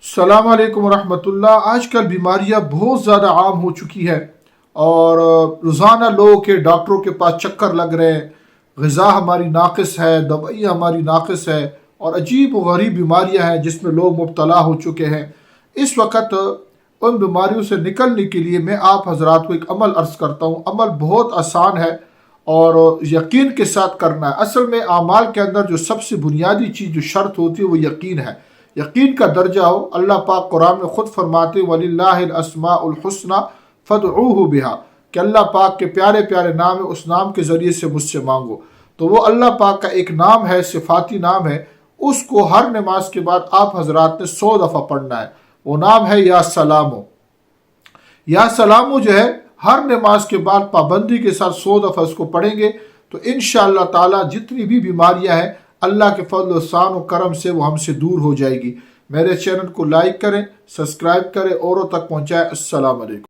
السلام علیکم ورحمۃ اللہ۔ آج کل بیماریاں بہت زیادہ عام ہو چکی ہے اور روزانہ لوگوں کے ڈاکٹروں کے پاس چکر لگ رہے ہیں۔ غذا ہماری ناقص ہے، دوائیاں ہماری ناقص ہے اور عجیب و غریب بیماریاں ہیں جس میں لوگ مبتلا ہو چکے ہیں۔ اس وقت ان بیماریوں سے نکلنے کے لیے میں آپ حضرات کو ایک عمل عرض کرتا ہوں۔ عمل بہت آسان ہے اور یقین کے ساتھ کرنا ہے۔ اصل میں اعمال کے اندر جو سب سے بنیادی چیز جو شرط ہوتی ہے وہ یقین ہے۔ یقین کا درجہ ہو۔ اللہ پاک قرآن میں خود فرماتے وَلِلَّهِ الْأَسْمَاءُ الْحُسْنَى فَادْعُوهُ بِهَا کہ اللہ پاک کے پیارے پیارے نام ہے، اس نام کے ذریعے سے مجھ سے مانگو۔ تو وہ اللہ پاک کا ایک نام ہے، صفاتی نام ہے، اس کو ہر نماز کے بعد آپ حضرات نے 100 دفعہ پڑھنا ہے۔ وہ نام ہے یا سلامو۔ یا سلامو جو ہے ہر نماز کے بعد پابندی کے ساتھ 100 دفعہ اس کو پڑھیں گے تو انشاءاللہ تعالی جتنی بھی بیماریاں ہیں اللہ کے فضل و احسان و کرم سے وہ ہم سے دور ہو جائے گی۔ میرے چینل کو لائک کریں، سبسکرائب کریں، اوروں تک پہنچائیں۔ السلام علیکم۔